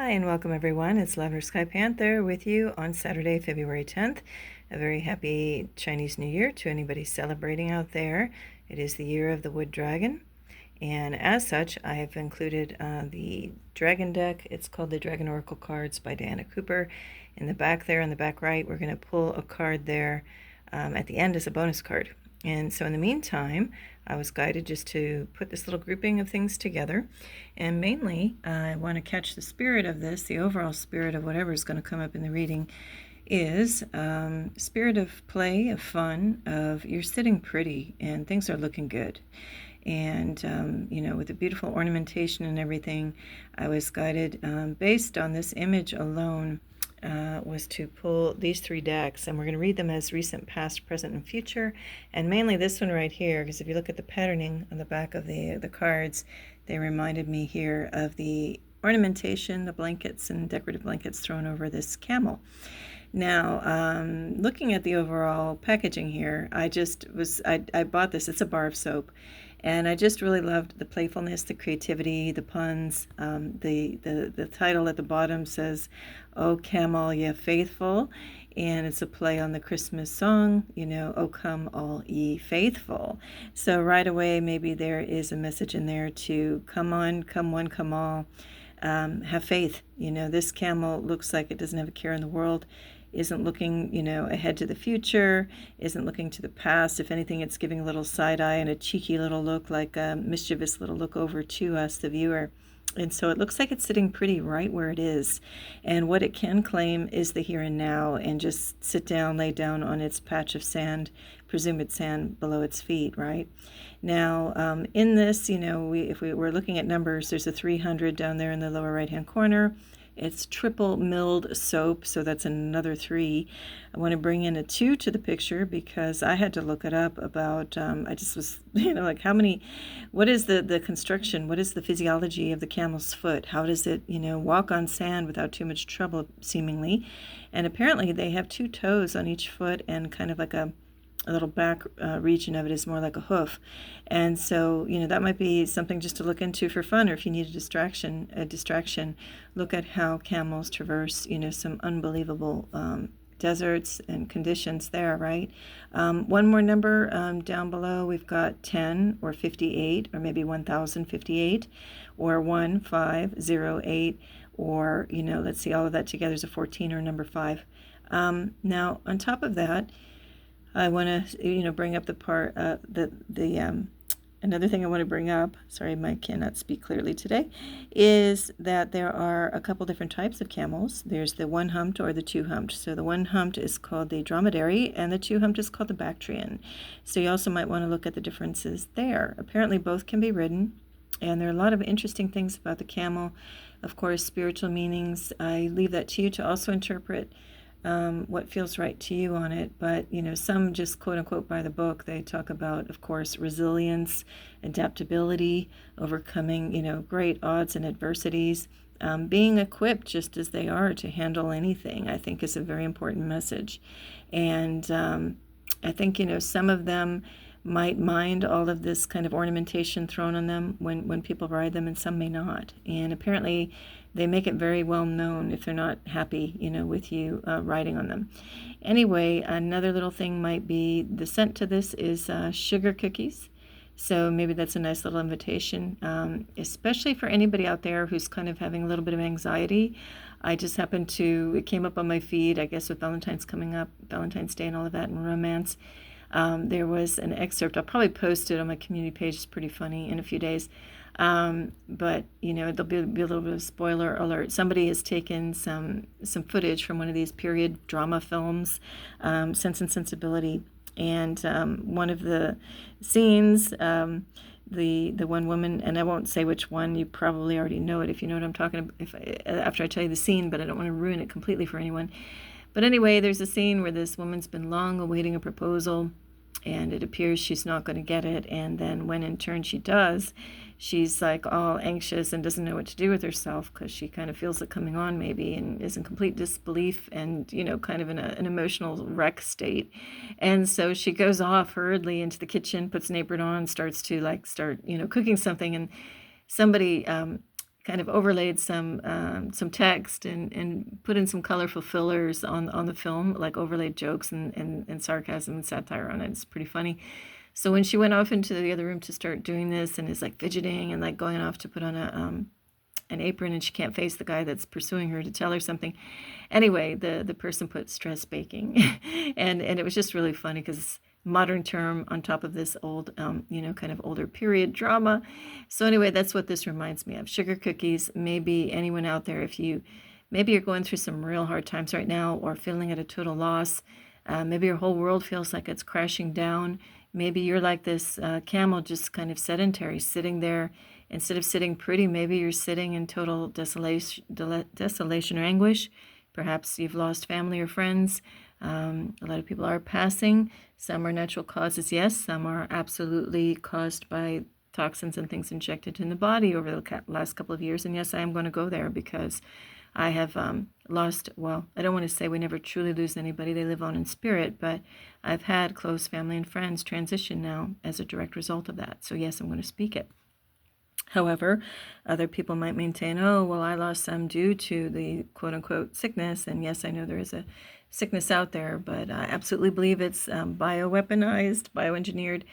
Hi and welcome everyone. It's Lavender Sky Panther with you on Saturday, February 10th. A very happy Chinese New Year to anybody celebrating out there. It is the year of the wood dragon, and as such I have included the dragon deck. It's called the Dragon Oracle Cards by Diana Cooper. In the back there, on the back right, we're going to pull a card there at the end as a bonus card. And so in the meantime, I was guided just to put this little grouping of things together. And mainly, I want to catch the spirit of this, the overall spirit of whatever is going to come up in the reading is spirit of play, of fun, of you're sitting pretty and things are looking good. And, with the beautiful ornamentation and everything, I was guided based on this image alone. Was to pull these three decks, and we're going to read them as recent, past, present, and future, and mainly this one right here, because if you look at the patterning on the back of the cards, they reminded me here of the ornamentation, the blankets and decorative blankets thrown over this camel. Now, looking at the overall packaging here, I bought this. It's a bar of soap, and I just really loved the playfulness, the creativity, the puns. The title at the bottom says, "Oh, come all ye faithful," and it's a play on the Christmas song, "Oh, come all ye faithful." So right away, maybe there is a message in there to come on, come one, come all. Have faith. This camel looks like it doesn't have a care in the world, isn't looking, ahead to the future, isn't looking to the past. If anything, it's giving a little side eye and a cheeky little look, like a mischievous little look over to us, the viewer. And so it looks like it's sitting pretty right where it is. And what it can claim is the here and now, and just sit down, lay down on its patch of sand, presumed sand below its feet, right? Now, in this, if we were looking at numbers, there's a 300 down there in the lower right-hand corner. It's triple milled soap, so that's another 3. I want to bring in a 2 to the picture because I had to look it up about, I just was, like what is the construction? What is the physiology of the camel's foot? How does it, walk on sand without too much trouble, seemingly? And apparently they have 2 toes on each foot, and kind of like a little back region of it is more like a hoof. And so, that might be something just to look into for fun, or if you need a distraction, look at how camels traverse, some unbelievable deserts and conditions there, right? One more number down below, we've got 10 or 58, or maybe 1058, or 1508, or, let's see, all of that together is a 14 or number 5. Now, on top of that, I want to, bring up the part, another thing I want to bring up, sorry, I cannot speak clearly today, is that there are a couple different types of camels. There's the one-humped or the two-humped. So the one-humped is called the dromedary, and the two-humped is called the Bactrian. So you also might want to look at the differences there. Apparently both can be ridden, and there are a lot of interesting things about the camel. Of course, spiritual meanings. I leave that to you to also interpret what feels right to you on it. But, some just quote unquote by the book, they talk about, of course, resilience, adaptability, overcoming, great odds and adversities, being equipped just as they are to handle anything, I think is a very important message. And I think, some of them might mind all of this kind of ornamentation thrown on them when people ride them, and some may not. And apparently they make it very well known if they're not happy, with you riding on them. Anyway, another little thing might be the scent to this is sugar cookies. So maybe that's a nice little invitation, especially for anybody out there who's kind of having a little bit of anxiety. I just happened to, it came up on my feed, I guess with Valentine's coming up, Valentine's Day and all of that, and romance. There was an excerpt, I'll probably post it on my community page, it's pretty funny, in a few days. But, there'll be a little bit of spoiler alert. Somebody has taken some footage from one of these period drama films, Sense and Sensibility, and one of the scenes, the one woman, and I won't say which one, you probably already know it if you know what I'm talking about after I tell you the scene, but I don't want to ruin it completely for anyone. But anyway, there's a scene where this woman's been long awaiting a proposal, and it appears she's not going to get it. And then when in turn she does, she's like all anxious and doesn't know what to do with herself, because she kind of feels it coming on maybe, and is in complete disbelief and, kind of in an emotional wreck state. And so she goes off hurriedly into the kitchen, puts an apron on, starts cooking something. And somebody kind of overlaid some text and put in some colorful fillers on the film, like overlaid jokes and sarcasm and satire on it. It's pretty funny. So when she went off into the other room to start doing this and is like fidgeting and like going off to put on an apron, and she can't face the guy that's pursuing her to tell her something. Anyway, the person put stress baking, and it was just really funny because modern term on top of this old, kind of older period drama. So anyway, that's what this reminds me of. Sugar cookies. Maybe anyone out there, maybe you're going through some real hard times right now or feeling at a total loss. Maybe your whole world feels like it's crashing down. Maybe you're like this camel, just kind of sedentary, sitting there. Instead of sitting pretty, maybe you're sitting in total desolation or anguish. Perhaps you've lost family or friends. A lot of people are passing. Some are natural causes, yes. Some are absolutely caused by toxins and things injected in the body over the last couple of years. And yes, I am going to go there because I have lost, well, I don't want to say we never truly lose anybody. They live on in spirit, but I've had close family and friends transition now as a direct result of that. So yes, I'm going to speak it. However, other people might maintain, oh, well, I lost some due to the quote-unquote sickness. And yes, I know there is a sickness out there, but I absolutely believe it's bioweaponized, bioengineered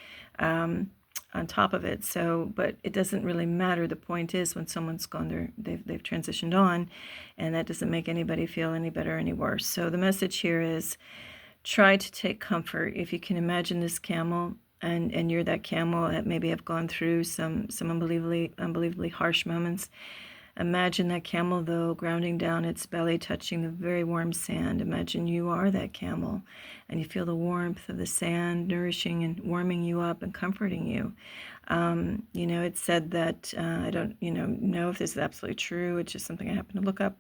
on top of it. So, but it doesn't really matter. The point is when someone's gone there, they've transitioned on, and that doesn't make anybody feel any better or any worse. So the message here is try to take comfort. If you can imagine this camel, and you're that camel that maybe have gone through some unbelievably harsh moments. Imagine that camel, though, grounding down its belly, touching the very warm sand. Imagine you are that camel, and you feel the warmth of the sand nourishing and warming you up and comforting you. It's said that, I don't, know if this is absolutely true. It's just something I happened to look up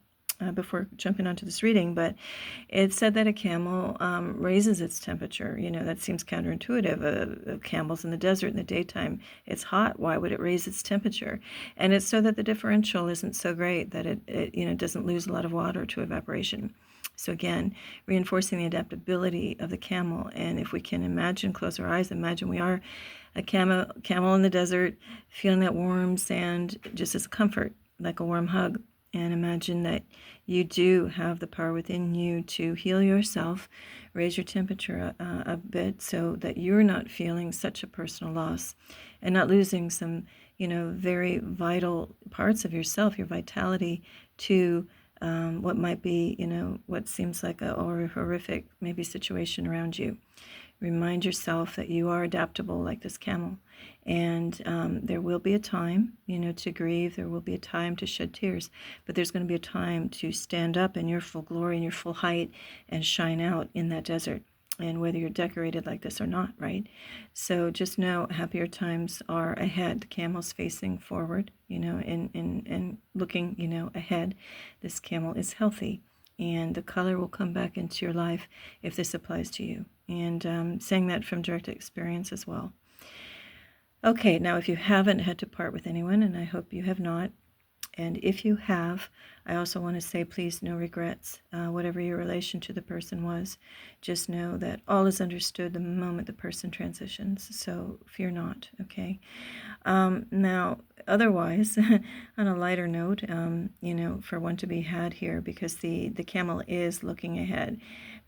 before jumping onto this reading, but it said that a camel raises its temperature. That seems counterintuitive. Camels in the desert in the daytime, it's hot. Why would it raise its temperature? And it's so that the differential isn't so great that it doesn't lose a lot of water to evaporation. So again, reinforcing the adaptability of the camel. And if we can imagine, close our eyes, imagine we are a camel in the desert, feeling that warm sand just as comfort, like a warm hug. And imagine that you do have the power within you to heal yourself, raise your temperature a bit so that you're not feeling such a personal loss and not losing some, very vital parts of yourself, your vitality, to what might be, what seems like a horrific maybe situation around you. Remind yourself that you are adaptable like this camel. And there will be a time, to grieve. There will be a time to shed tears. But there's going to be a time to stand up in your full glory and your full height and shine out in that desert. And whether you're decorated like this or not, right? So just know happier times are ahead. The camel's facing forward, and looking, ahead. This camel is healthy. And the color will come back into your life if this applies to you. And saying that from direct experience as well. Okay, now if you haven't had to part with anyone, and I hope you have not, and if you have, I also want to say, please, no regrets. Whatever your relation to the person was, just know that all is understood the moment the person transitions. So fear not, okay? Now, otherwise, on a lighter note, for one to be had here, because the camel is looking ahead.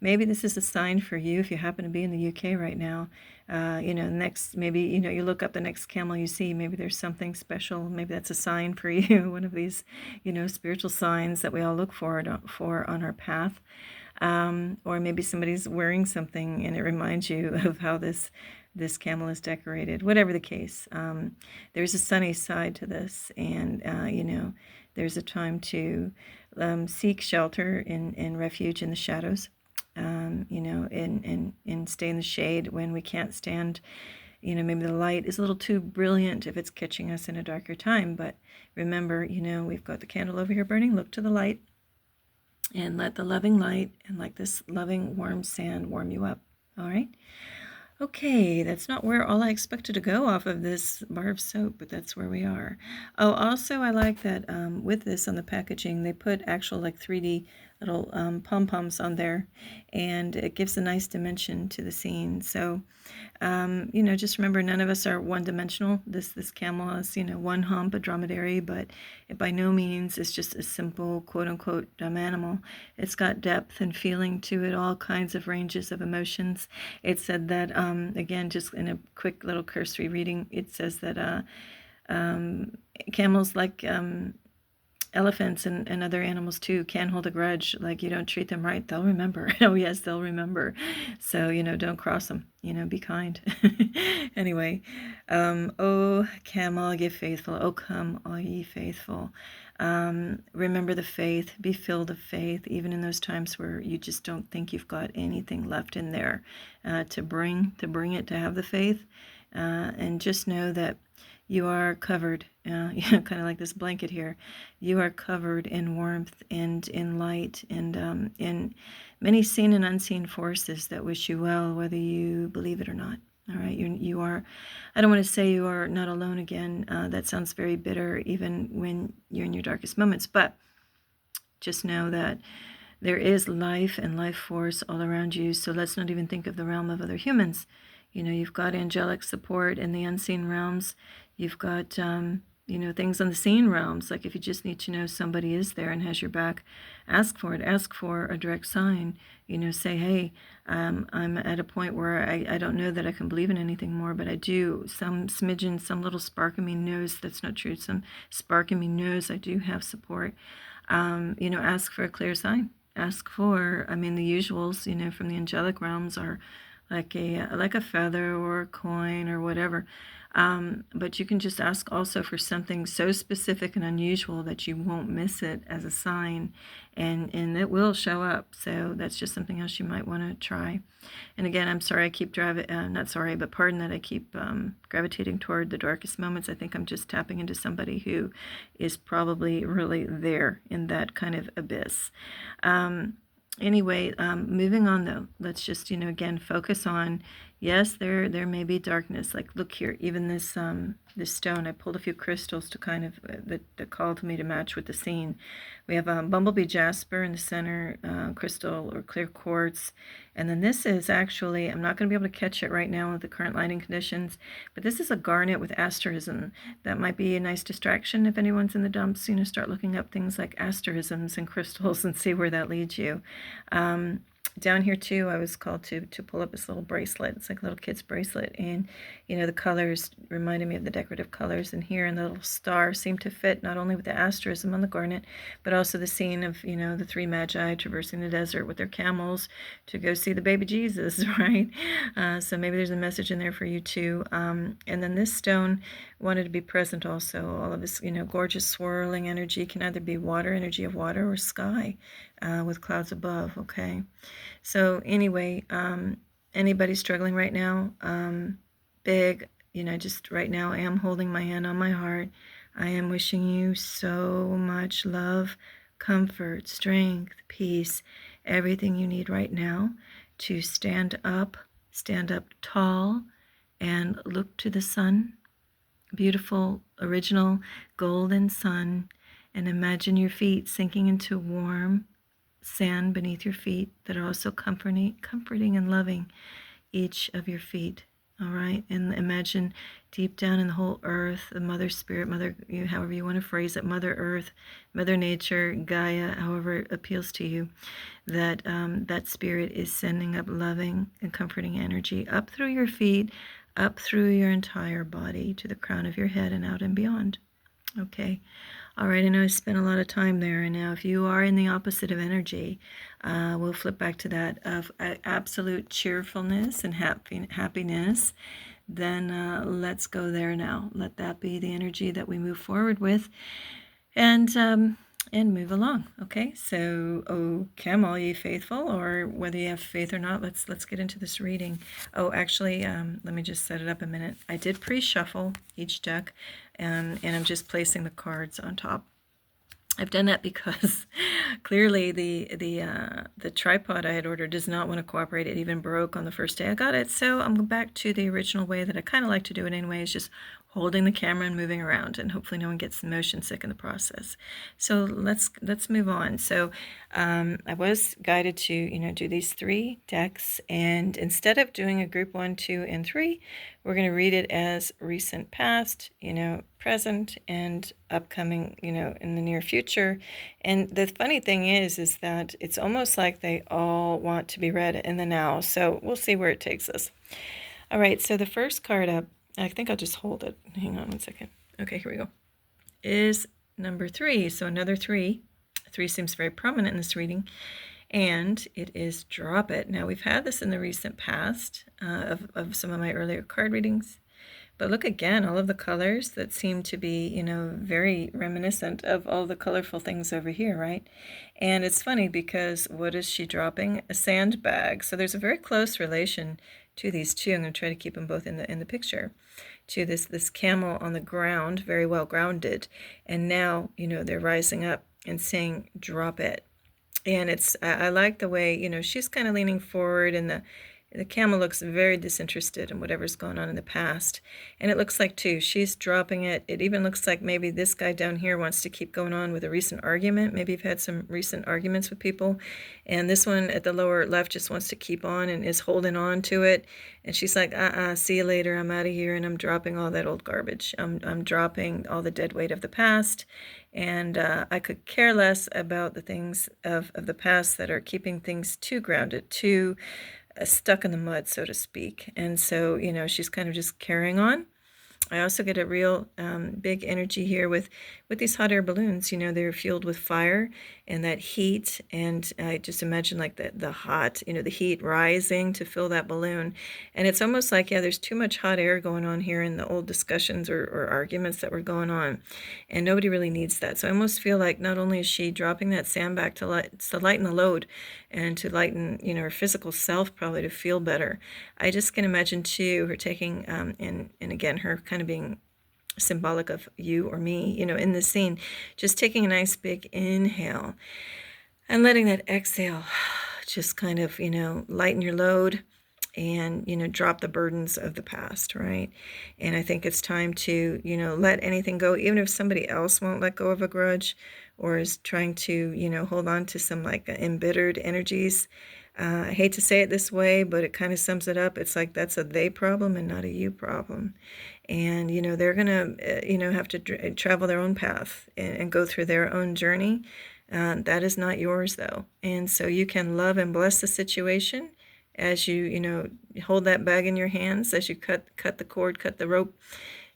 Maybe this is a sign for you if you happen to be in the UK right now. Next, maybe, you look up the next camel you see, maybe there's something special. Maybe that's a sign for you, one of these, spiritual signs that we all look for on our path. Or maybe somebody's wearing something and it reminds you of how this camel is decorated. Whatever the case, there's a sunny side to this, and there's a time to seek shelter and refuge in the shadows. And stay in the shade when we can't stand. Maybe the light is a little too brilliant if it's catching us in a darker time. But remember, we've got the candle over here burning. Look to the light and let the loving light and like this loving warm sand warm you up. All right. Okay, that's not where all I expected to go off of this bar of soap, but that's where we are. Oh, also I like that with this on the packaging, they put actual like 3D little pom-poms on there, and it gives a nice dimension to the scene. So just remember, none of us are one-dimensional. This camel has, one hump, a dromedary, but it by no means is just a simple quote-unquote dumb animal. It's got depth and feeling to it, all kinds of ranges of emotions. It said that, again, just in a quick little cursory reading, it says that camels, like elephants and other animals too, can hold a grudge. Like, you don't treat them right, they'll remember. Oh yes, they'll remember. So, don't cross them, be kind. Anyway, oh camel, ye faithful, oh come all ye faithful. Remember the faith, be filled of faith, even in those times where you just don't think you've got anything left in there to bring it, to have the faith. And just know that you are covered, kind of like this blanket here. You are covered in warmth and in light and in many seen and unseen forces that wish you well, whether you believe it or not. All right, you are, I don't want to say you are not alone again. That sounds very bitter, even when you're in your darkest moments. But just know that there is life and life force all around you. So let's not even think of the realm of other humans. You've got angelic support in the unseen realms. You've got, things on the seen realms. Like if you just need to know somebody is there and has your back, ask for it. Ask for a direct sign. Say, hey, I'm at a point where I don't know that I can believe in anything more, but I do. Some smidgen, some little spark in me knows that's not true. Some spark in me knows I do have support. Ask for a clear sign. Ask for, the usuals, from the angelic realms are like a feather or a coin or whatever. But you can just ask also for something so specific and unusual that you won't miss it as a sign, and it will show up. So that's just something else you might want to try. And again, I'm sorry I keep not sorry, but pardon that I keep gravitating toward the darkest moments. I think I'm just tapping into somebody who is probably really there in that kind of abyss. Anyway, moving on though, let's just, again, focus on, yes, there may be darkness. Like, look here, even this this stone, I pulled a few crystals to kind of, that called me to match with the scene. We have bumblebee jasper in the center, crystal or clear quartz. And then this is actually, I'm not going to be able to catch it right now with the current lighting conditions, but this is a garnet with asterism. That might be a nice distraction if anyone's in the dumps. Start looking up things like asterisms and crystals and see where that leads you. Down here too, I was called to pull up this little bracelet. It's like a little kid's bracelet, and the colors reminded me of the decorative colors in here, and the little star seemed to fit not only with the asterism on the garnet, but also the scene of the three magi traversing the desert with their camels to go see the baby Jesus, right? So maybe there's a message in there for you too. And then this stone wanted to be present also. All of this gorgeous swirling energy can either be water, energy of water, or sky with clouds above. Okay. So anyway, anybody struggling right now, big, just right now I am holding my hand on my heart. I am wishing you so much love, comfort, strength, peace, everything you need right now to stand up tall and look to the sun, beautiful, original, golden sun, and imagine your feet sinking into warm sand beneath your feet that are also comforting and loving each of your feet. All right, and imagine deep down in the whole earth, the mother spirit, mother, however you want to phrase it, mother earth, mother nature, Gaia, however it appeals to you, that that spirit is sending up loving and comforting energy up through your feet, up through your entire body to the crown of your head and out and beyond. Okay. All right, I know I spent a lot of time there, and now if you are in the opposite of energy, we'll flip back to that of absolute cheerfulness and happiness, then let's go there now. Let that be the energy that we move forward with, and move along. Okay, so, oh, come all ye faithful, or whether you have faith or not, let's get into this reading. Oh, actually, let me just set it up a minute. I did pre-shuffle each deck, and I'm just placing the cards on top. I've done that because clearly the tripod I had ordered does not want to cooperate. It even broke on the first day I got it. So I'm back to the original way that I kind of like to do it anyway. Is just holding the camera and moving around, and hopefully no one gets motion sick in the process. So let's move on. So I was guided to do these 3 decks, and instead of doing a group 1, 2, and 3, we're going to read it as recent past, present, and upcoming, in the near future. And the funny thing is that it's almost like they all want to be read in the now. So we'll see where it takes us. All right, so the first card up, I think I'll just hold it. Hang on one second. Okay, here we go. Is number 3. So another 3. 3 seems very prominent in this reading. And it is Drop It. Now, we've had this in the recent past of some of my earlier card readings. But look again, all of the colors that seem to be, very reminiscent of all the colorful things over here, right? And it's funny because what is she dropping? A sandbag. So there's a very close relation to these two. I'm going to try to keep them both in the picture. To this camel on the ground, very well grounded, and now they're rising up and saying, "Drop it." And I like the way she's kind of leaning forward, and the camel looks very disinterested in whatever's going on in the past. And it looks like, too, she's dropping it. It even looks like maybe this guy down here wants to keep going on with a recent argument. Maybe you've had some recent arguments with people. And this one at the lower left just wants to keep on and is holding on to it. And she's like, see you later. I'm out of here, and I'm dropping all that old garbage. I'm dropping all the dead weight of the past. And I could care less about the things of the past that are keeping things too grounded, too stuck in the mud, so to speak. And so, she's kind of just carrying on. I also get a real big energy here with these hot air balloons. They're fueled with fire and that heat, and I just imagine like the hot, the heat rising to fill that balloon. And it's almost like, there's too much hot air going on here in the old discussions or arguments that were going on, and nobody really needs that. So I almost feel like not only is she dropping that sandbag to lighten the load and to lighten, her physical self, probably to feel better. I just can imagine too her taking and again her kind of being symbolic of you or me, in this scene, just taking a nice big inhale and letting that exhale just kind of, lighten your load and, drop the burdens of the past, right? And I think it's time to, let anything go, even if somebody else won't let go of a grudge or is trying to, hold on to some like embittered energies. I hate to say it this way, but it kind of sums it up. It's like that's a they problem and not a you problem. And, they're going to, have to travel their own path and go through their own journey. That is not yours, though. And so you can love and bless the situation as you, hold that bag in your hands, as you cut the cord, cut the rope.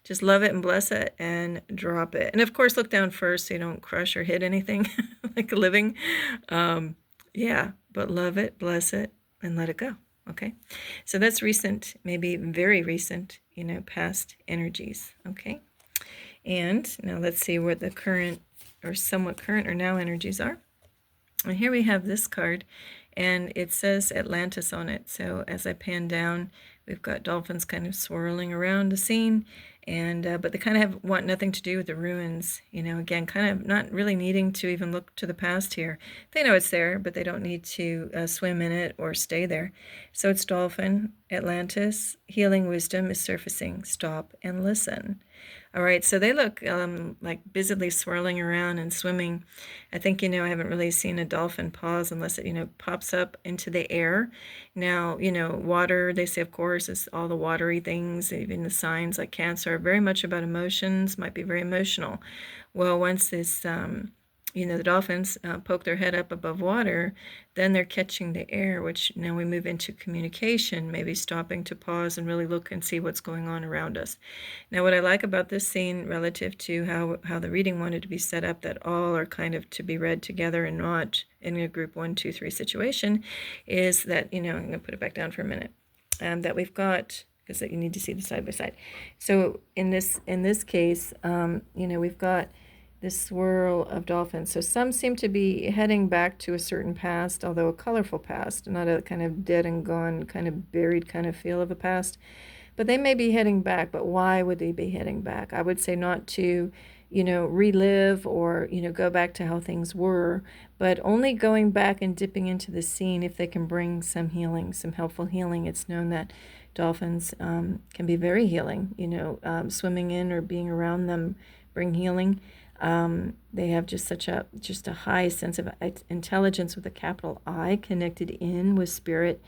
Just love it and bless it and drop it. And, of course, look down first so you don't crush or hit anything like a living. But love it, bless it, and let it go. Okay, so that's recent, maybe very recent, past energies. Okay, and now let's see what the current or somewhat current or now energies are. And here we have this card, and it says Atlantis on it. So as I pan down, we've got dolphins kind of swirling around the scene, and but they kind of want nothing to do with the ruins. Again, kind of not really needing to even look to the past here. They know it's there, but they don't need to swim in it or stay there. So it's dolphin, Atlantis, healing wisdom is surfacing. Stop and listen. All right, so they look like busily swirling around and swimming. I think, I haven't really seen a dolphin pause unless it, pops up into the air. Now, water, they say, of course, is all the watery things, even the signs like Cancer are very much about emotions, might be very emotional. Well, once this the dolphins poke their head up above water, then they're catching the air, which now we move into communication, maybe stopping to pause and really look and see what's going on around us. Now, what I like about this scene relative to how the reading wanted to be set up, that all are kind of to be read together and not in a group 1, 2, 3 situation, is that, I'm going to put it back down for a minute, that we've got, because you need to see the side by side. So in this case, we've got this swirl of dolphins. So some seem to be heading back to a certain past, although a colorful past, not a kind of dead and gone, kind of buried kind of feel of a past. But they may be heading back, but why would they be heading back? I would say not to, relive or, go back to how things were, but only going back and dipping into the scene if they can bring some healing, some helpful healing. It's known that dolphins can be very healing, swimming in or being around them bring healing. They have just a high sense of intelligence with a capital I, connected in with spirit.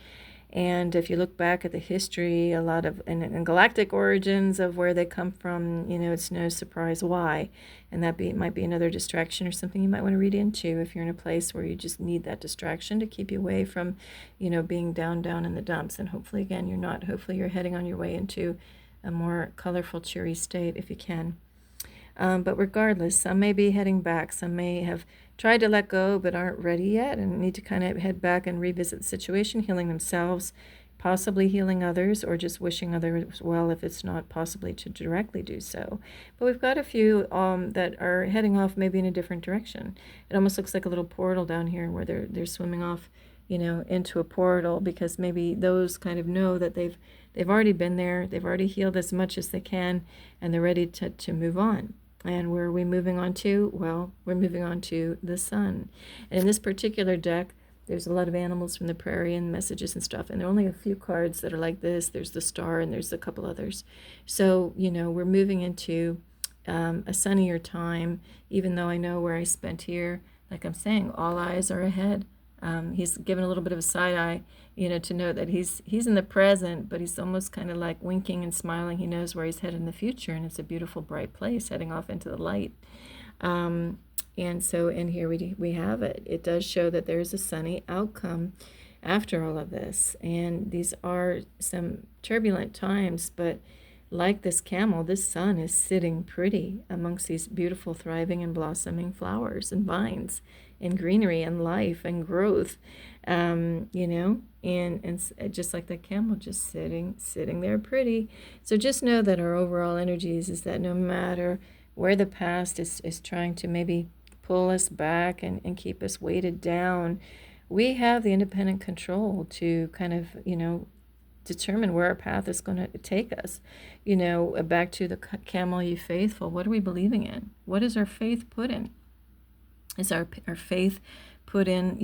And if you look back at the history, a lot of and galactic origins of where they come from, it's no surprise why. And might be another distraction or something you might want to read into if you're in a place where you just need that distraction to keep you away from, being down in the dumps. And hopefully, again, you're not. Hopefully, you're heading on your way into a more colorful, cheery state if you can. But regardless, some may be heading back. Some may have tried to let go but aren't ready yet and need to kind of head back and revisit the situation, healing themselves, possibly healing others, or just wishing others well if it's not possibly to directly do so. But we've got a few that are heading off maybe in a different direction. It almost looks like a little portal down here where they're swimming off, into a portal, because maybe those kind of know that they've already been there, they've already healed as much as they can, and they're ready to move on. And where are we moving on to? Well, we're moving on to the sun. And in this particular deck, there's a lot of animals from the prairie and messages and stuff. And there are only a few cards that are like this. There's the star and there's a couple others. So, we're moving into a sunnier time, even though I know where I spent here. Like I'm saying, all eyes are ahead. He's given a little bit of a side eye, to know that he's in the present, but he's almost kind of like winking and smiling. He knows where he's headed in the future, and it's a beautiful, bright place heading off into the light. And so in here we have it. It does show that there's a sunny outcome after all of this. And these are some turbulent times, but like this camel, this sun is sitting pretty amongst these beautiful, thriving and blossoming flowers and vines and greenery and life and growth, and just like that camel, just sitting there pretty. So just know that our overall energies is that no matter where the past is trying to maybe pull us back and keep us weighted down, we have the independent control to kind of, determine where our path is going to take us. Back to the camel, you faithful. What are we believing in? What is our faith put in? Is our faith put in,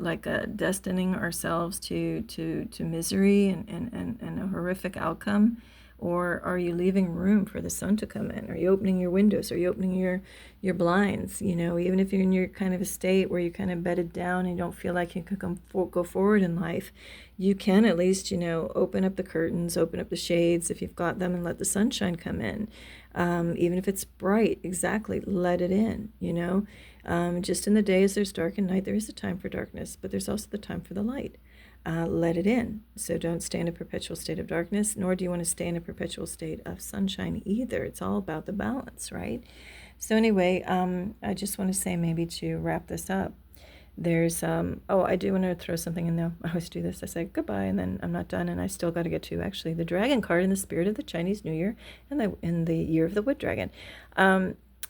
like destining ourselves to misery and a horrific outcome? Or are you leaving room for the sun to come in? Are you opening your windows? Are you opening your blinds? Even if you're in your kind of a state where you're kind of bedded down and you don't feel like you can go forward in life, you can at least, open up the curtains, open up the shades if you've got them, and let the sunshine come in. Even if it's bright, exactly, let it in, just in the day as there's dark and night, there is a time for darkness, but there's also the time for the light. Let it in. So don't stay in a perpetual state of darkness, nor do you want to stay in a perpetual state of sunshine either. It's all about the balance, right? So anyway, I just want to say, maybe to wrap this up, there's, I do want to throw something in there. I always do this. I say goodbye, and then I'm not done, and I still got to get to actually the dragon card in the spirit of the Chinese New Year and in the year of the wood dragon.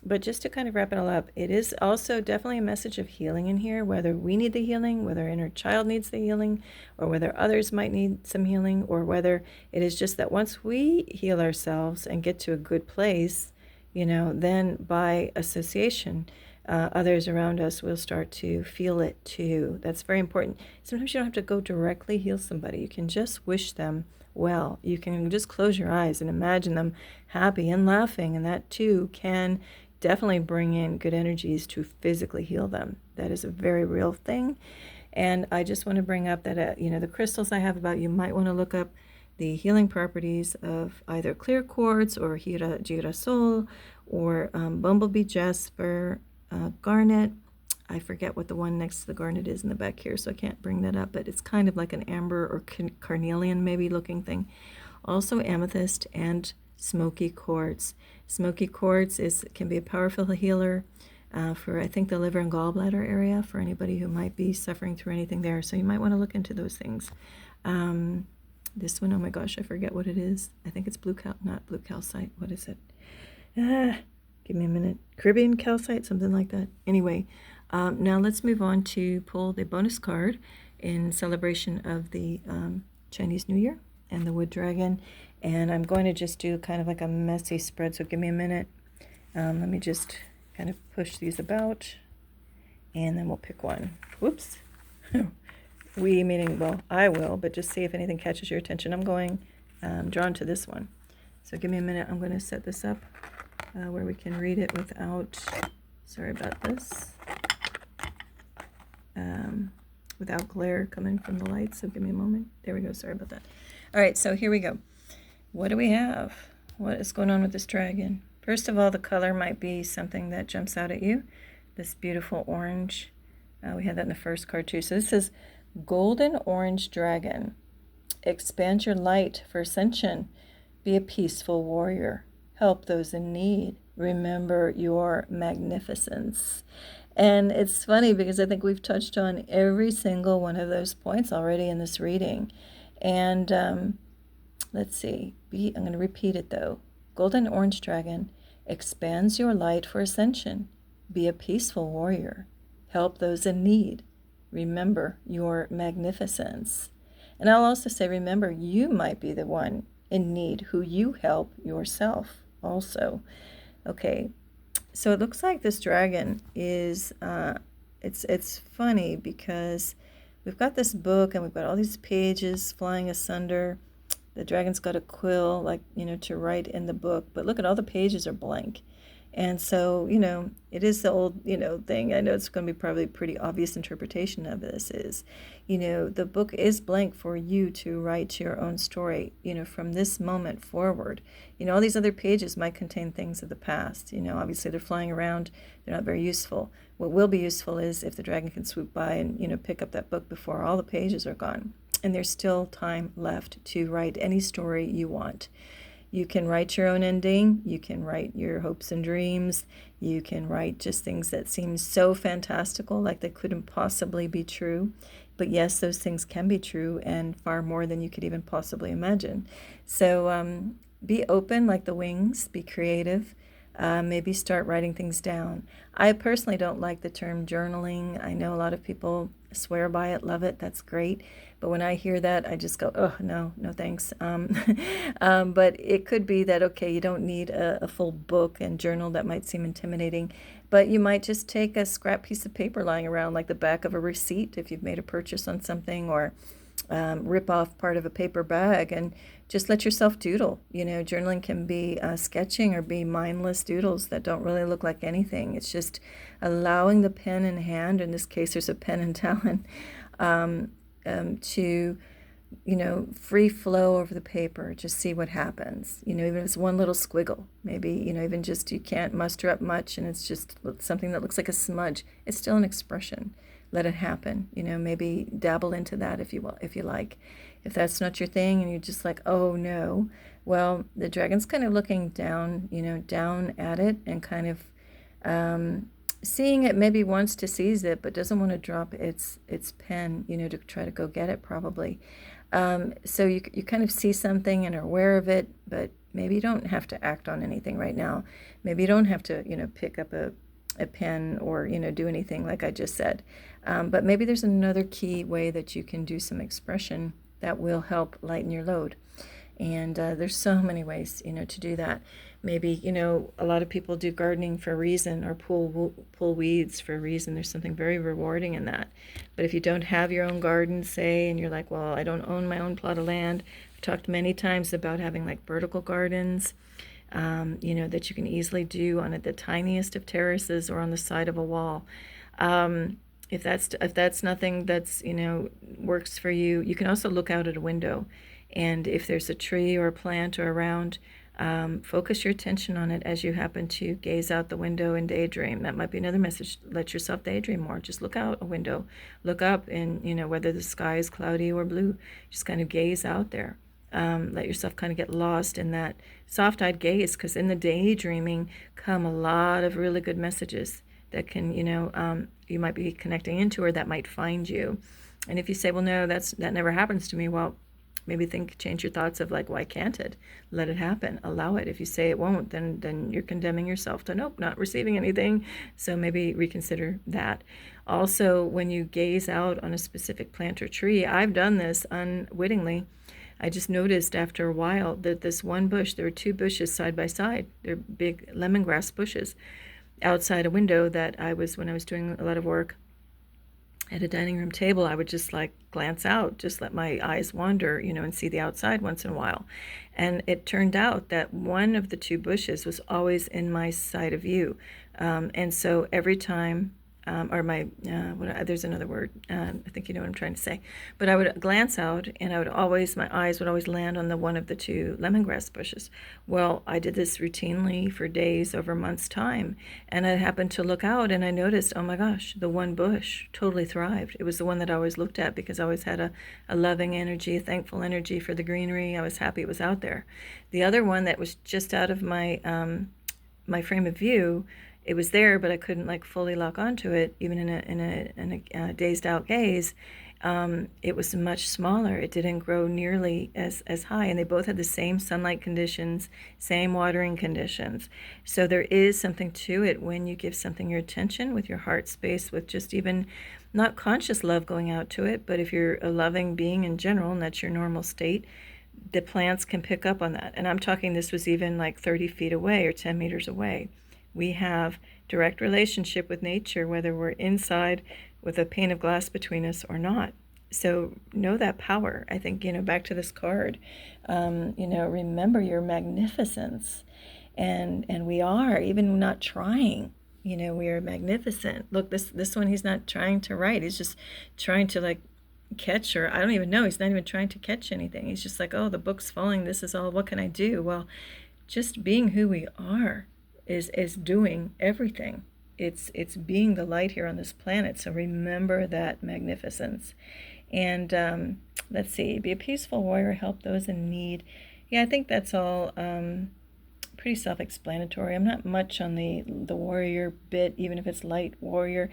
But just to kind of wrap it all up, it is also definitely a message of healing in here, whether we need the healing, whether our inner child needs the healing, or whether others might need some healing, or whether it is just that once we heal ourselves and get to a good place, then by association, others around us will start to feel it too. That's very important. Sometimes you don't have to go directly heal somebody. You can just wish them well. You can just close your eyes and imagine them happy and laughing, and that too can definitely bring in good energies to physically heal them. That is a very real thing. And I just want to bring up that, the crystals I have about, you might want to look up the healing properties of either clear quartz or girasol or bumblebee jasper, garnet. I forget what the one next to the garnet is in the back here, so I can't bring that up, but it's kind of like an amber or carnelian maybe looking thing. Also amethyst and smoky quartz. Smoky quartz can be a powerful healer for, I think, the liver and gallbladder area, for anybody who might be suffering through anything there. So you might want to look into those things. This one, oh my gosh, I forget what it is. I think it's not blue calcite. What is it? Give me a minute. Caribbean calcite, something like that. Anyway, now let's move on to pull the bonus card in celebration of the Chinese New Year and the wood dragon. And I'm going to just do kind of like a messy spread, so give me a minute. Let me just kind of push these about, and then we'll pick one. Whoops. We meaning, well, I will, but just see if anything catches your attention. I'm going drawn to this one. So give me a minute. I'm going to set this up where we can read it without, sorry about this, without glare coming from the light. So give me a moment. There we go. Sorry about that. All right, so here we go. What do we have? What is going on with this dragon? First of all, the color might be something that jumps out at you. This beautiful orange. We had that in the first card too. So this is Golden Orange Dragon. Expand your light for ascension. Be a peaceful warrior. Help those in need. Remember your magnificence. And it's funny because I think we've touched on every single one of those points already in this reading. And let's see. I'm going to repeat it though. Golden Orange Dragon expands your light for ascension. Be a peaceful warrior. Help those in need. Remember your magnificence. And I'll also say, remember, you might be the one in need who you help yourself also. Okay, so it looks like this dragon is, it's funny because we've got this book and we've got all these pages flying asunder. The dragon's got a quill, like, to write in the book. But look at all the pages are blank. And so, it is the old, thing. I know it's going to be probably a pretty obvious interpretation of this is, the book is blank for you to write your own story, from this moment forward. All these other pages might contain things of the past. Obviously they're flying around. They're not very useful. What will be useful is if the dragon can swoop by and, pick up that book before all the pages are gone. And there's still time left to write any story you want. You can write your own ending. You can write your hopes and dreams. You can write just things that seem so fantastical, like they couldn't possibly be true. But yes, those things can be true and far more than you could even possibly imagine. So be open like the wings. Be creative. Maybe start writing things down. I personally don't like the term journaling. I know a lot of people swear by it, love it. That's great. But when I hear that, I just go, oh, no thanks. But it could be that, okay, you don't need a full book and journal. That might seem intimidating. But you might just take a scrap piece of paper lying around, like the back of a receipt if you've made a purchase on something, or rip off part of a paper bag and just let yourself doodle. Journaling can be sketching or be mindless doodles that don't really look like anything. It's just allowing the pen in hand, in this case there's a pen and talon, to free flow over the paper. Just see what happens. Even if it's one little squiggle, maybe, even just you can't muster up much and it's just something that looks like a smudge, it's still an expression. Let it happen. Maybe dabble into that if you like. If that's not your thing and you're just like, oh no, well, the dragon's kind of looking down, down at it and kind of seeing it, maybe wants to seize it, but doesn't want to drop its pen, to try to go get it probably. So you kind of see something and are aware of it, but maybe you don't have to act on anything right now. Maybe you don't have to, pick up a pen or, do anything like I just said. But maybe there's another key way that you can do some expression that will help lighten your load. And there's so many ways, to do that. Maybe, a lot of people do gardening for a reason, or pull weeds for a reason. There's something very rewarding in that. But if you don't have your own garden, say, and you're like, well, I don't own my own plot of land. I've talked many times about having like vertical gardens, that you can easily do on the tiniest of terraces or on the side of a wall. If that's nothing that's, works for you, you can also look out at a window. And if there's a tree or a plant or around, focus your attention on it as you happen to gaze out the window and daydream. That might be another message. Let yourself daydream more. Just look out a window. Look up and, whether the sky is cloudy or blue, just kind of gaze out there. Let yourself kind of get lost in that soft-eyed gaze, because in the daydreaming come a lot of really good messages that can, you might be connecting into, or that might find you. And if you say, well, no, that never happens to me, well, maybe change your thoughts of like, why can't it? Let it happen. Allow it. If you say it won't, then you're condemning yourself to nope, not receiving anything. So maybe reconsider that. Also, when you gaze out on a specific plant or tree, I've done this unwittingly. I just noticed after a while that this one bush, there were two bushes side by side. They're big lemongrass bushes outside a window that when I was doing a lot of work at a dining room table, I would just like glance out, just let my eyes wander, and see the outside once in a while. And it turned out that one of the two bushes was always in my side of view. And so every time, or my, there's another word, I think you know what I'm trying to say, but I would glance out and my eyes would always land on the one of the two lemongrass bushes. Well, I did this routinely for days over months' time, and I happened to look out and I noticed, oh my gosh, the one bush totally thrived. It was the one that I always looked at because I always had a loving energy, a thankful energy for the greenery. I was happy it was out there. The other one that was just out of my my frame of view, it was there, but I couldn't like fully lock onto it, even in a dazed out gaze. It was much smaller. It didn't grow nearly as high, and they both had the same sunlight conditions, same watering conditions. So there is something to it when you give something your attention with your heart space, with just even not conscious love going out to it, but if you're a loving being in general, and that's your normal state, the plants can pick up on that. And I'm talking, this was even like 30 feet away or 10 meters away. We have direct relationship with nature, whether we're inside with a pane of glass between us or not. So know that power. I think, back to this card, remember your magnificence. And we are, even not trying, we are magnificent. Look, this one, he's not trying to write. He's just trying to like catch, or I don't even know. He's not even trying to catch anything. He's just like, oh, the book's falling. This is all. What can I do? Well, just being who we are is doing everything. It's being the light here on this planet. So remember that magnificence. And let's see, be a peaceful warrior, help those in need. Yeah, I think that's all pretty self-explanatory. I'm not much on the warrior bit, even if it's light warrior.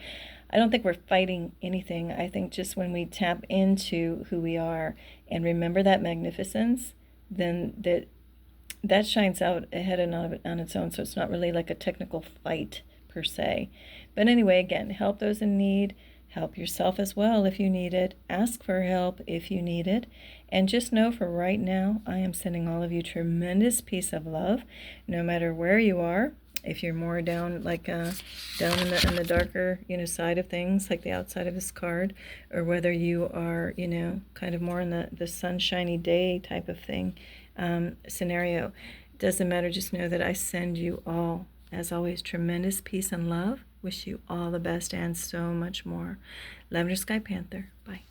I don't think we're fighting anything. I think just when we tap into who we are and remember that magnificence, then that shines out ahead and on its own. So it's not really like a technical fight per se. But anyway, again, help those in need. Help yourself as well if you need it. Ask for help if you need it. And just know for right now, I am sending all of you tremendous peace of love, no matter where you are. If you're more down, like down in the darker, side of things, like the outside of this card, or whether you are, kind of more in the sunshiny day type of thing, scenario, doesn't matter. Just know that I send you all, as always, tremendous peace and love. Wish you all the best and so much more. Lavender Sky Panther. Bye.